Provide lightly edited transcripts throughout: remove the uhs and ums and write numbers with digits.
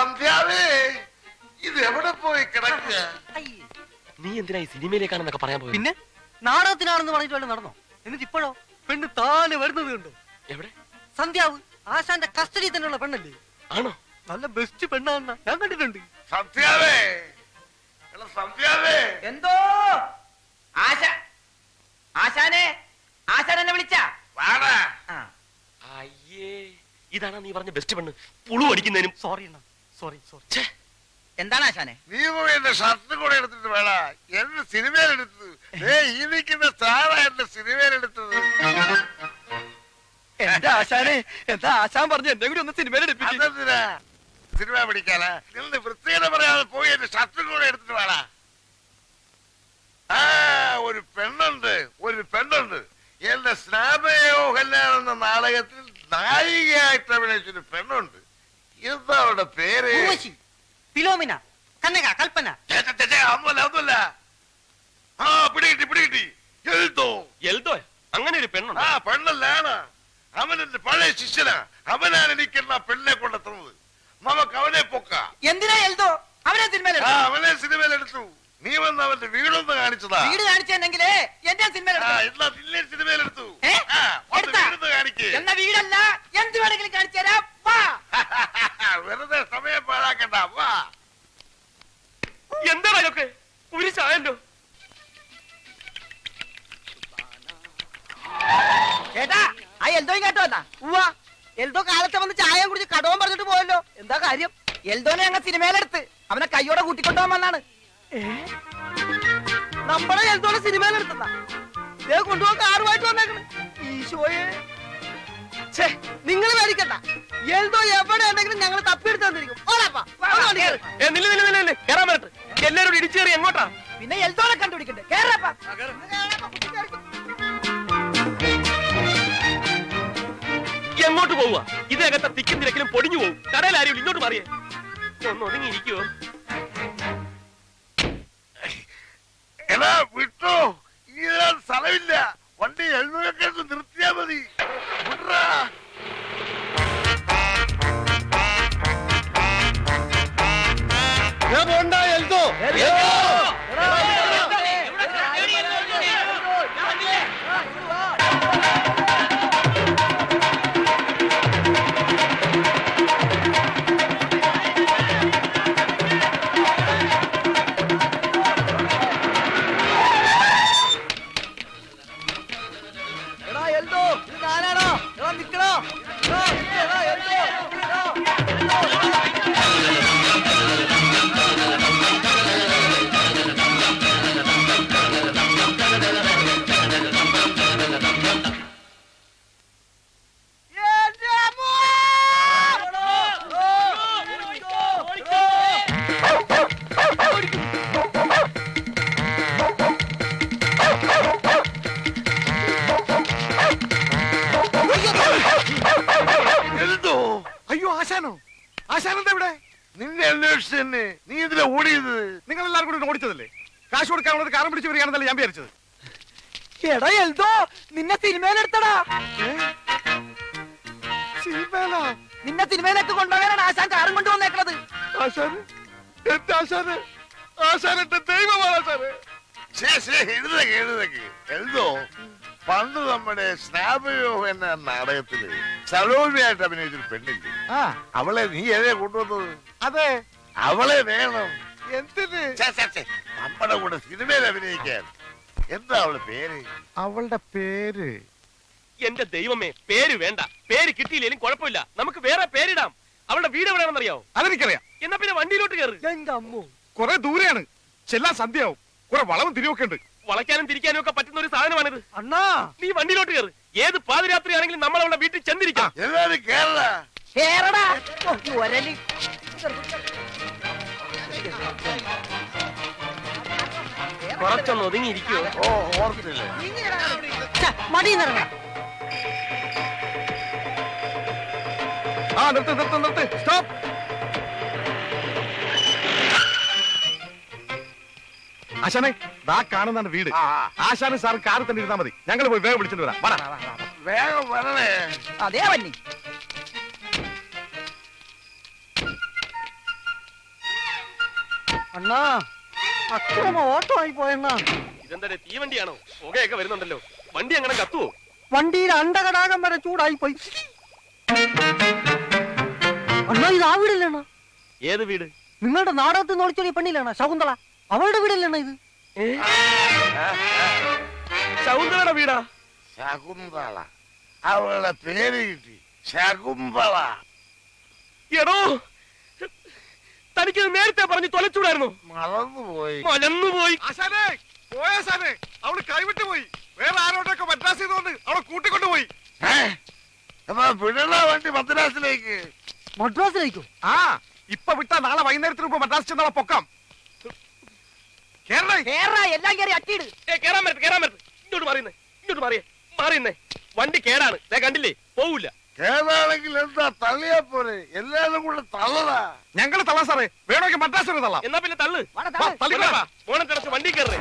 സന്ധ്യാവേ, ഇത് എവിടെ പോയി കിടക്കുക? നീ എന്തിനാ ഈ സിനിമയിലേക്കാണെന്നൊക്കെ പറയാൻ പോയി? പിന്നെ നാടകത്തിനാണെന്ന് പറഞ്ഞിട്ട് വല്ല നടന്നോ? എന്നിട്ട് ഇപ്പോഴോ പെണ്ണ് താനെ വരുന്നത് കണ്ടോ? എവിടെ? സന്ധ്യാവ് ആശാന്റെ കസ്റ്റഡി തന്നെയുള്ള പെണ്ണല്ലേ? ആണോ? നല്ല ബെസ്റ്റ് പെണ്ണാണെന്ന ഞാൻ കണ്ടിട്ടുണ്ട്. സന്ധ്യാവേ, സന്ധ്യാവേ. എന്തോ ആശാനെ, ആശാൻ എന്നെ വിളിച്ച? അയ്യേ, ഇതാണ് നീ പറഞ്ഞ ബെസ്റ്റ് പെണ്ണ്. പുളു അടിക്കുന്നതിനും. Sorry sorry. എന്താണ് ആശാനെ? നീ പോയി എന്റെ ഷർട്ട് കൂടെ എടുത്തിട്ട് വേണ എന്റെ സിനിമയിലെടുത്തത്. ഈ നിൽക്കുന്ന സാറാ എന്റെ സിനിമയിലെടുത്തത്. എന്റെ ആശാനെ, എന്താ ആശാൻ പറഞ്ഞു എന്നെ കൂടി ഒന്ന് സിനിമയിലെടുപ്പിച്ചു? അതെന്തിനാ സിനിമ പിടിക്കാനാ? നിന്ന് വൃത്തികത പറയാതെ പോയി എന്റെ ഷർട്ട് കൂടെ എടുത്തിട്ട് വേണ. ഒരു പെണ്ണുണ്ട് എന്റെ സ്നാപയോഹല്ലാൻ എന്ന നാടകത്തിൽ നായികയായിട്ട് അഭിനയിച്ചൊരു പെണ്ണുണ്ട്. എന്താ അവളുടെ പേര്? ഫിലോമിന, കനക, കൽപ്പന. ഒന്നുമല്ല. പിടികിട്ടി. എൽദോ അങ്ങനെ ഒരു പെണ്ണുണ്ട്? പെണ്ണല്ലാണ്. അവൻ എന്റെ പഴയ ശിഷ്യനാ. അവനാണ് എനിക്കെന്നാ പെണ്ണിനെ കൊണ്ടെത്തുന്നത്. നമുക്ക് അവനെ പൊക്കാം. എന്തിനാ എൽദോ അവനെ സിനിമയിലെടുത്തു? അവനെ സിനിമയിലെടുത്തു. നീ വന്ന് അവന്റെ വീടൊന്ന് കാണിച്ചതാ. വീട് കാണിച്ചെന്നെങ്കിലേ എന്റെ സിനിമയിലെടുത്തു. എന്ന വീടല്ല, എന്ത് വേണമെങ്കിലും കാണിച്ചു തരാം. വെറുതെ സമയം പാഴാക്കണ്ട. വാ. എന്താ അതൊക്കെ? ഒരു ചായല്ലോ. ചേട്ടാ, ആ എൽദോയും കേട്ടോ എന്നാ? എൽദോ കാലത്തെ വന്ന് ചായ കുടിച്ച് കടവും പറഞ്ഞിട്ട് പോയല്ലോ. എന്താ കാര്യം? എൽദോനെ ഞങ്ങൾ സിനിമയിലെടുത്ത് അവനെ കയ്യോടെ കൂട്ടിക്കൊണ്ടുപോകാൻ വന്നാണ്. നമ്മളെ എൽദോനെ സിനിമയിലെടുത്താ കൊണ്ടുപോകാൻ കാറുമായിട്ട് വന്നേക്കണ്. ഈശോയെ, നിങ്ങൾ മേടിക്കണ്ട. എൽദോ എവിടെ ഉണ്ടെങ്കിലും ഞങ്ങൾ തപ്പിയെടുത്ത് തന്നിരിക്കും. എല്ലാരോടും ഇടിച്ചേറി എങ്ങോട്ടാ? പിന്നെ എൽദോനെ കണ്ടുപിടിക്കണ്ടേ? കേറപ്പാ. എങ്ങോട്ട് പോവുക? ഇതിനകത്തെ തിക്കും തിരക്കിലും പൊടിഞ്ഞു പോകും. കടയിൽ ആരും ഇങ്ങോട്ട് മാറിയേ. ഒന്ന് ഒതുങ്ങിയിരിക്കുവോ? എടാ വിട്ടോ, ഇനി സ്ഥലമില്ല. വണ്ടി എഴുന്നൂറൊക്കെ നിർത്തിയാ മതി. പോണ്ട എൽദോ. നിന്നെ അന്വേഷിച്ചു തന്നെ. നീ ഇതിലെ ഓടിയത്? നിങ്ങൾ എല്ലാവരും കൂടി ഓടിച്ചതല്ലേ? കാശ് കൊടുക്കാനുള്ളത് കാരം പിടിച്ച് വരികയാണെന്നല്ലേ ഞാൻ വിചാരിച്ചത്. എടാ എൽദോ, നിന്നെ സിനിമയിലെടുത്തടാ. നിന്നെ സിനിമയിലേക്ക് കൊണ്ടുപോകാനാണ് ആശാൻ കാറും കൊണ്ടുവന്നേക്കണത്. ആശാനെ ദൈവമാണ് ആശാനെ. എന്തോ പണ്ട് നമ്മുടെ സ്നാപയോഹ എന്ന നാടകത്തില് സലോമിയായിട്ട് അഭിനയിച്ചൊരു പെണ്ണില്ലേ? അവളെ നീ ഏതേ കൊണ്ടുവന്നത്? അതെ, അവളെ വേണം. എന്തിന്? നമ്മുടെ കൂടെ സിനിമയിൽ അഭിനയിക്കാൻ. എന്താ അവളുടെ പേര്? അവളുടെ പേര് എന്റെ ദൈവമേ, പേര് വേണ്ട. പേര് കിട്ടിയില്ലേലും കുഴപ്പമില്ല, നമുക്ക് വേറെ പേരിടാം. അവളുടെ വീട് എവിടെയാണെന്ന് അറിയാവോ? അതെനിക്കറിയാം. എന്നാ പിന്നെ വണ്ടിയിലോട്ട് കയറി. എന്റെ അമ്മോ, കുറെ ദൂരെയാണ്, ചെല്ലാൻ സന്ധ്യയാവും. കുറെ വളവും തിരിവൊക്കെ ഉണ്ട്. വളയ്ക്കാനും തിരിക്കാനും ഒക്കെ പറ്റുന്ന ഒരു സാധനമാണിത്. അണ്ണാ, നീ വണ്ടിയിലോട്ട് കയറി. ഏത് പാതിരാത്രി ആണെങ്കിലും നമ്മൾ അവളുടെ വീട്ടിൽ ചെന്നിരിക്കാം. എല്ലാരും കേറടാ. ഒരലി കുറച്ചൊന്ന് ഒതുങ്ങിയിരിക്കുവോ? ഓർത്തില്ലേ? മടിയിന്നിറങ്ങ. നിർത്ത്. സ്റ്റോപ്പ്. ആശാനെ, ദാ കാണുന്നതാണ് വീട്. ആശാനും സാറും കാറിൽ തന്നെ ഇരുന്നാ മതി. ഞങ്ങൾ പോയി വേഗം വിളിച്ചിട്ട് വരാം. വേഗം വരണേ. അതേ വന്നി. അണ്ണാ അക്രമ ഓട്ടോ ആയി പോയണ്ണാ. ഇതെന്താ തീവണ്ടിയാണോ? പുകയൊക്കെ വരുന്നുണ്ടല്ലോ. വണ്ടി അങ്ങനെ കത്തുവോ? വണ്ടിയിൽ അണ്ടകടാകം വരെ ചൂടായി പോയി. അണ്ണാ ഇത് ആ വീടല്ലേണ്ണ? ഏത് വീട്? നിങ്ങളുടെ നാടകത്തിൽ നിന്ന് ഒളിച്ചോടിയ പെണ്ണില്ലേണ്ണ ശകുന്തള? അവളുടെ വീടല്ലേണ്ണ ഇത്? ശകുന്തളയുടെ വീടാ? ശകുന്തള അവളുടെ പേര് കിട്ടി, ശകുന്തള. എടോ, തനിക്ക് നേരത്തെ പറഞ്ഞ് തൊലച്ചൂടായിരുന്നു. മലന്നുപോയി. അവള് കൈവിട്ടു പോയി. വേറെ ആരോടൊക്കെ മദ്രാസ് ചെയ്തോണ്ട് അവളെ കൂട്ടിക്കൊണ്ടുപോയി. വിടണ വണ്ടി മദ്രാസിലേക്ക്. മദ്രാസിലേക്കോ? ആ, ഇപ്പൊ വിട്ടാ നാളെ വൈകുന്നേരത്തിന് മുമ്പ് മദ്രാസ് ചെന്നാളെ പൊക്കാം. എല്ലാം കയറി അട്ടിയിട്. കേറാൻ പറ്റത്ത്. ഇങ്ങോട്ട് മാറിയുന്നേ, ഇങ്ങോട്ട് മാറിയുന്നേ. വണ്ടി കേടാണ്, കണ്ടില്ലേ? പോവില്ല. കേടാണെങ്കിൽ എന്താ, തള്ളിയാ പോലെ. എല്ലാരും കൂടെ തള്ളടാ. ഞങ്ങള് തള്ളാം സാറേ, വേണമെങ്കിൽ മദ്രാസ് വരെ തള്ളാം. എന്നാ പിന്നെ തള്ളു. മോനെ തിരച്ച് വണ്ടി കയറേ.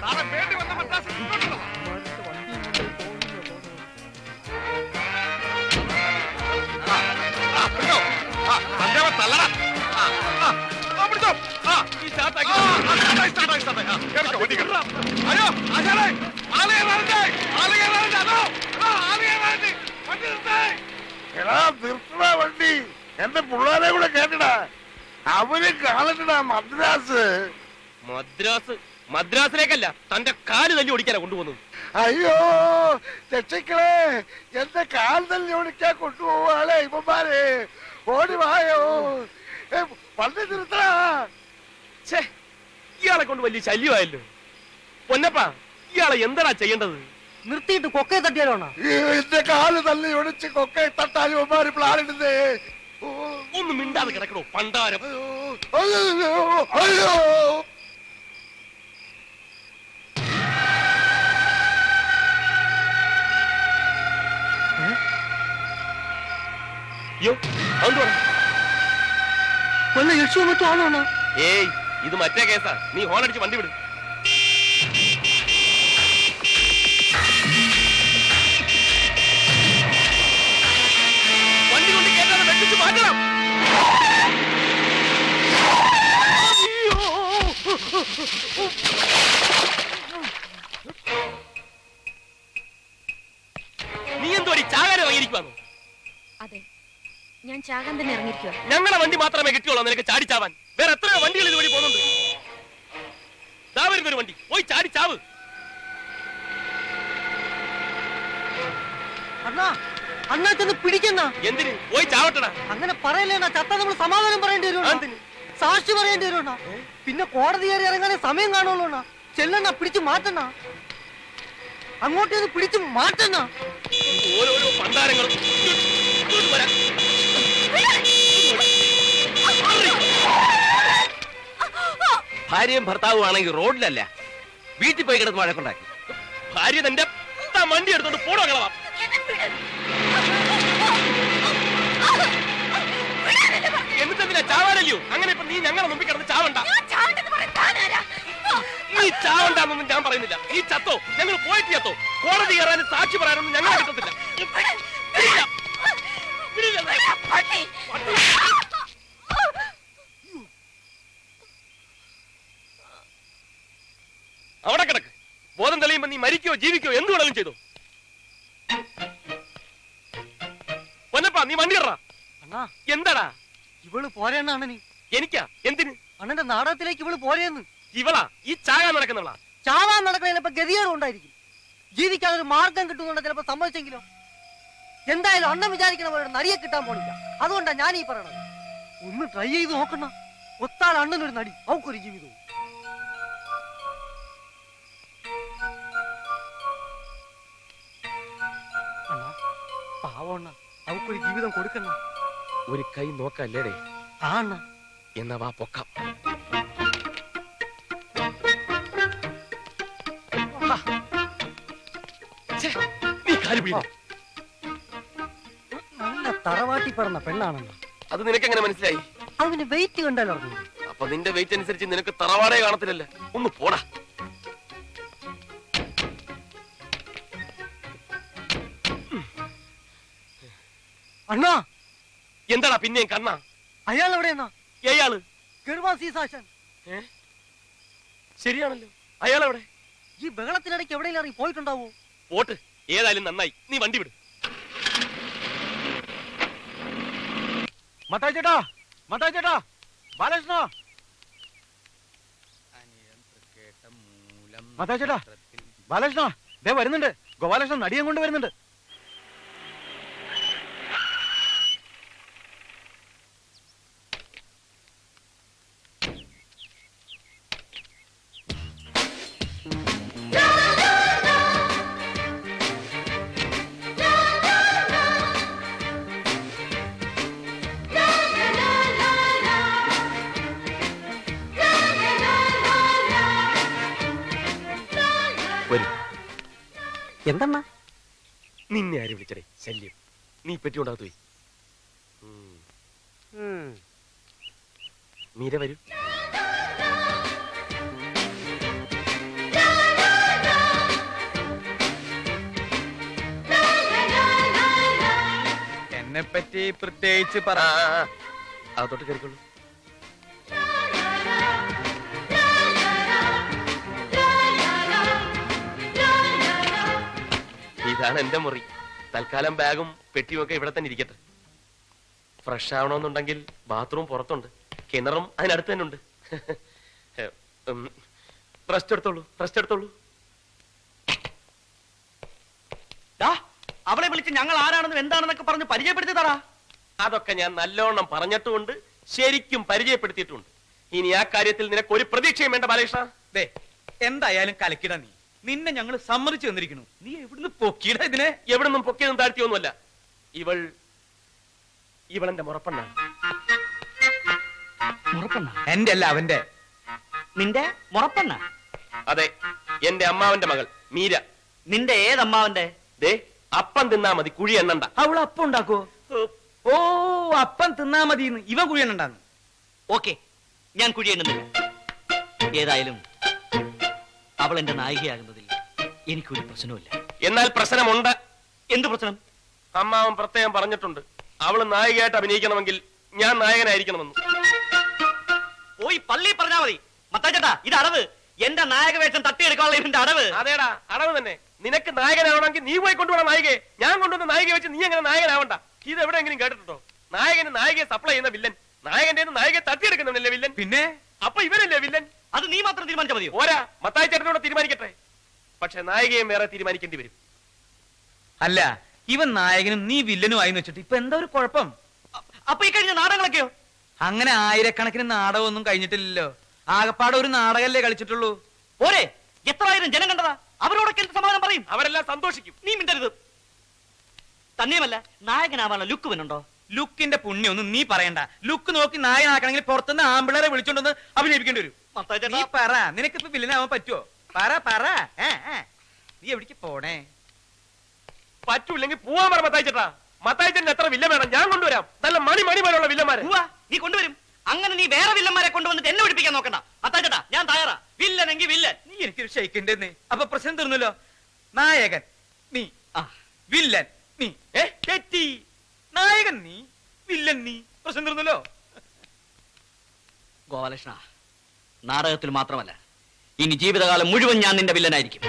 സാറേ, വേണ്ടി വന്ന മദ്രാസ് ഇങ്ങോട്ട് തള്ളാം. നിർത്തടാ വണ്ടി. എന്റെ പിള്ളേരെ കൂടെ കേട്ടടാ. അവര് കാണട്ടടാ മദ്രാസ്. മദ്രാസിലേക്കല്ല, തന്റെ കാല് തല്ലി ഓടിക്കാനാ കൊണ്ടുപോകുന്നത്. അയ്യോ രക്ഷിക്കളെ, എന്റെ കാൽ തല്ലി ഓടിക്കാൻ കൊണ്ടുപോവാളെ ഇവന്മാരെ. ഓടി വായോ, വണ്ടി നിർത്തടാ. ഇയാളെ കൊണ്ട് വലിയ ശല്യമായല്ലോ. പൊന്നപ്പാ, ഇയാളെ എന്താ ചെയ്യേണ്ടത്? നിർത്തിയിട്ട് കൊക്കയെ തട്ടിയാലോ? എന്റെ കാല് തല്ലി ഒടിച്ച് കൊക്കയെ തട്ടാൻ ഇവന്മാര് പ്ലാൻ ഇടുന്നേ. ഒന്ന് മിണ്ടാതെ കിടക്കണോ പണ്ടാരം. അയ്യോ അയ്യോ. അയ്യോ, അതെന്തുവാ? വല്ല യക്ഷോ മറ്റോ ആണോ? ഏയ്, ഇത് മറ്റേ കേസാ. നീ ഹോണടിച്ച് വണ്ടി വിട്. വണ്ടി കൊണ്ട് കേട്ടാതെ വെട്ടിച്ച് മാറ്റണം. നീ എന്തോടി ചാകാരം ഇറങ്ങിയിരിക്കുവാന്നോ? അതെ, ഞാൻ ചാകാൻ തന്നെ ഇറങ്ങിയിരിക്കുക. ഞങ്ങളെ വണ്ടി മാത്രമേ കിട്ടിയുള്ളൂ നിനക്ക് ചാടിച്ചാവാൻ. വേറെ എത്രയോ വണ്ടികൾ ഇതുവഴി പോകുന്നുണ്ട്. ദാ വരുന്നൊരു വണ്ടി, പോയി ചാടിച്ചാവ്. അണ്ണാ, അണ്ണാ ചെന്ന് പിടിക്കണ്ണ. എന്തിന്? പോയി ചാവട്ടടാ. അങ്ങനെ പറയല്ലേണ്ണ, ചത്ത നമ്മൾ സമാധാനം പറയേണ്ടി വരും, സാക്ഷി പറയേണ്ടി വരും. പിന്നെ കോടതി കയറി ഇറങ്ങാനേ സമയം കാണുള്ളൂ. ചെല്ലണ്ണ, പിടിച്ചു മാറ്റണ്ണ. അങ്ങോട്ടേന്ന് പിടിച്ചു മാറ്റണ്ണ. ഓരോരോ പണ്ടാരങ്ങളും ഇങ്ങോട്ട് വരാൻ. ഭാര്യയും ഭർത്താവും ആണെങ്കിൽ റോഡിലല്ല, വീട്ടിൽ പോയി കിടന്ന് വഴക്കുണ്ടാക്കി. ഭാര്യ തന്റെ വണ്ടി എടുത്തോണ്ട് പോടോ കളവാ. എന്നിട്ടെന്തിനാ ചാവാനല്ലയോ? അങ്ങനെ ഇപ്പൊ നീ ഞങ്ങളെ മുമ്പിൽ കിടന്ന് ചാവണ്ട. നീ ചാവണ്ടെന്നൊന്നും ഞാൻ പറയുന്നില്ല. നീ ചത്തോ, ഞങ്ങൾ പോയിട്ട് ചത്തോ. കോടതി കയറാനും സാക്ഷി പറയാനൊന്നും ഞങ്ങളെ കിട്ടത്തില്ല. അവിടെ കിടക്ക്. ബോധം തെളിയുമ്പോ നീ മരിക്കോ ജീവിക്കോ എന്ത് വേണമെങ്കിലും ചെയ്തോ. പൊന്നപ്പാ, നീ വണ്ടി കയറാ. അണ്ണാ, എന്താടാ? ഇവള് പോരേണ്ണ അണ്ണനി. എനിക്കാ? എന്തിന്? അണ്ണന്റെ നാടകത്തിലേക്ക് ഇവള് പോരേന്ന്. ഇവളാ ഈ ചാകാൻ നടക്കുന്നവളാ? ചാവാൻ നടക്കുന്ന ചിലപ്പോ ഗതികേട് ഉണ്ടായിരിക്കും. ജീവിക്കാൻ ഒരു മാർഗം കിട്ടുന്നുണ്ട് ചിലപ്പോ സമ്മതിച്ചെങ്കിലോ. എന്തായാലും അണ്ണൻ വിചാരിക്കണ പോലെ നടിയെ കിട്ടാൻ പോണില്ല. അതുകൊണ്ടാ ഞാൻ ഈ പറയണത്. ഒന്ന് ട്രൈ ചെയ്ത് നോക്കണ. ഒത്താൽ അണ്ണനൊരു നടി, അവക്കൊരു ജീവിതവും. അണ്ണാ, പാവണ്ണ, അവക്കൊരു ജീവിതം കൊടുക്കണ്ണ. ഒരു കൈ നോക്കല്ലേടേ? ആ അണ്ണ. എന്നാ വാ പൊക്കാം. നീ കാല് പിടിക്കുന്നു. നല്ല തറവാട്ടി പറഞ്ഞ പെണ്ണാണെന്ന്. അത് നിനക്കെങ്ങനെ മനസ്സിലായി? അതിന് വെയിറ്റ് കണ്ടാലോ? അപ്പൊ നിന്റെ വെയിറ്റ് അനുസരിച്ച് നിനക്ക് തറവാടേ കാണത്തില്ലല്ലേ. ഒന്ന് പോടാ. അണ്ണാ, എന്താടാ പിന്നെയും കണ്ണാ? അയാൾ എവിടെയെന്നാ? ഏയാള് ഗർവാ സീസാശൻ. ശരിയാണല്ലോ, അയാളെവിടെ? ഈ ബഹളത്തിനിടയ്ക്ക് എവിടെയെങ്കിലും ഇറങ്ങി പോയിട്ടുണ്ടാവോ? പോട്ട്, ഏതായാലും നന്നായി. നീ വണ്ടി വിട്. മത്തായി ചേട്ടാ, മത്തായി ചേട്ടാ, ബാലകൃഷ്ണ, മത്തായി ചേട്ടാ, ബാലകൃഷ്ണ, ദേ വരുന്നുണ്ട്. ഗോപാലകൃഷ്ണൻ നടിയും കൊണ്ട് വരുന്നുണ്ട്. എന്തെന്നാ? നിന്നെ ആര് വിളിച്ചടേ? ശല്യം. നീ പെറ്റിക്കൊണ്ടാകത്ത് പോയി. മീര വരൂ. എന്നെ പറ്റി പ്രത്യേകിച്ച് പറ. അകത്തോട്ട് കയറിക്കൊള്ളൂ. ഇതാണ് എന്റെ മുറി. തൽക്കാലം ബാഗും പെട്ടിയും ഒക്കെ ഇവിടെ തന്നെ ഇരിക്കട്ടെ. ഫ്രഷ് ആവണമെന്നുണ്ടെങ്കിൽ ബാത്റൂം പുറത്തുണ്ട്, കിണറും അതിനടുത്ത് തന്നെ ഉണ്ട്. റെസ്റ്റ് എടുത്തോളൂ, റെസ്റ്റ് എടുത്തോളൂ. അവളെ വിളിച്ച് ഞങ്ങൾ ആരാണെന്നും എന്താണെന്നൊക്കെ പറഞ്ഞ് പരിചയപ്പെടുത്തി തറാ. അതൊക്കെ ഞാൻ നല്ലോണം പറഞ്ഞിട്ടുമുണ്ട്, ശരിക്കും പരിചയപ്പെടുത്തിയിട്ടുണ്ട്. ഇനി ആ കാര്യത്തിൽ നിനക്ക് ഒരു പ്രതീക്ഷയും വേണ്ട ബാലകൃഷ്ണ. എന്തായാലും കലക്കിട നീ. നിന്നെ ഞങ്ങൾ സമ്മതിച്ചു തന്നിരിക്കുന്നു. നീ എവിടുന്ന് പൊക്കിയിട ഇതിനെ? എവിടുന്നും പൊക്കിയതും താഴ്ത്തിയൊന്നുമല്ല. ഇവളെന്റെ മുറപ്പെണ്ണാണ്. മുറപ്പെണ്ണ? എന്റെ അല്ല, അവന്റെ. നിന്റെ മുറപ്പെണ്ണ? അതെ, എന്റെ അമ്മാവന്റെ മകൾ മീര. നിന്റെ ഏതമ്മാവന്റെ? ദേ, അപ്പം തിന്നാ മതി, കുഴി എണ്ണണ്ട. അവള് അപ്പം ഉണ്ടാക്കോ? ഓ, അപ്പം തിന്നാ മതി. ഇവ കുഴി എണ്ണണ്ടാന്ന്. ഓക്കെ, ഞാൻ കുഴി എണ്ണുന്നില്ല. ഏതായാലും അവൾ എന്റെ നായികയാകുന്നതിൽ എനിക്കൊരു പ്രശ്നവുമില്ല. എന്നാൽ പ്രശ്നമുണ്ട്. എന്ത് പ്രശ്നം? അമ്മാവൻ പ്രത്യേകം പറഞ്ഞിട്ടുണ്ട്, അവള് നായികയായിട്ട് അഭിനയിക്കണമെങ്കിൽ ഞാൻ നായകനായിരിക്കണമെന്ന്. പോയി പള്ളി പറഞ്ഞാ മതി. മത്താച്ചേട്ടാ, ഇത് അടവ്. എന്റെ നായക വേഷം തട്ടിയെടുക്കാനുള്ള ഇവന്റെ അടവ്. അതേടാ, അടവ് തന്നെ. നിനക്ക് നായകനാവണമെങ്കിൽ നീ പോയി കൊണ്ടുപോകണം നായികയെ. ഞാൻ കൊണ്ടുവന്ന നായികയെ വെച്ച് നീ എങ്ങനെ നായകനാവണ്ട? ഇത് എവിടെയെങ്കിലും കേട്ടിട്ടുണ്ടോ? നായകന് നായികയെ സപ്ലൈ ചെയ്യുന്ന വില്ലൻ, നായകന്റെ നായികയെ തട്ടിയെടുക്കുന്നില്ലേ വില്ലൻ? പിന്നെ അപ്പൊ ഇവരല്ലേ വില്ലൻ? അത് നീ മാത്രം തീരുമാനിച്ചാൽ മതിയോ? ഓരാ, മത്തായി ചേട്ടനോട് തീരുമാനിക്കട്ടെ. പക്ഷെ നായികയും വേറെ തീരുമാനിക്കേണ്ടി വരും. അല്ല, ഇവൻ നായകനും നീ വില്ലനും ആയി വെച്ചിട്ട് ഇപ്പൊ എന്താ ഒരു കുഴപ്പം? അപ്പൊ ഈ കഴിഞ്ഞ നാടകങ്ങളൊക്കെയോ? അങ്ങനെ ആയിരക്കണക്കിന് നാടകമൊന്നും കഴിഞ്ഞിട്ടില്ലല്ലോ. ആകപ്പാടെ ഒരു നാടകല്ലേ കളിച്ചിട്ടുള്ളൂ. പോരെ, എത്രായിരം ജനം കണ്ടതാ. അവരോടൊക്കെ എന്ത് സമാധാനം പറയും? അവരെല്ലാം സന്തോഷിക്കും. നീ മിണ്ടരുത്. തന്നെയുമല്ല, നായകനാവാനുള്ള ലുക്ക് വന്നുണ്ടോ? ലുക്കിന്റെ പുണ്യൊന്നും നീ പറയണ്ട. ലുക്ക് നോക്കി നായകനാക്കണമെങ്കിൽ പുറത്തുനിന്ന് ആമ്പിളരെ വിളിച്ചോണ്ടൊന്ന് അഭിനയിപ്പിക്കേണ്ടി വരും. നീ പറ, നിനക്കിപ്പോ വില്ലനാവാൻ പറ്റുമോ? പറ പറ. നീ എവിടേക്ക് പോണേ? പറ്റൂല്ലെങ്കിൽ പോവാൻ പറ മത്തായി ചേട്ടാ. മത്തായി ചേട്ടൻ എത്ര വില്ലൻ വേണം? ഞാൻ കൊണ്ടുവരാം. നല്ല മണി പോലുള്ള വില്ലന്മാരെ. നീ കൊണ്ടുവരും. അങ്ങനെ നീ വേറെ വില്ലന്മാരെ കൊണ്ടുവന്നിട്ട് എന്നെ ഒഴിപ്പിക്കാൻ നോക്കണ്ട. മത്താച്ചേട്ടാ, ഞാൻ തയ്യാറാ. വില്ലനെങ്കിൽ വില്ലൻ. നീ എനിക്കൊരു ഷെയ്ക്കിന്റെ. അപ്പൊ പ്രശ്നം തീർന്നല്ലോ. നായകൻ നീ, വില്ലൻ നീ. തെറ്റി. നായകൻ നീ, വില്ലൻ നീ. പ്രശ്നം തീർന്നല്ലോ. ഗോപാലകൃഷ്ണ, നാടകത്തിൽ മാത്രമല്ല, ഇനി ജീവിതകാലം മുഴുവൻ ഞാൻ നിന്റെ വില്ലനായിരിക്കും.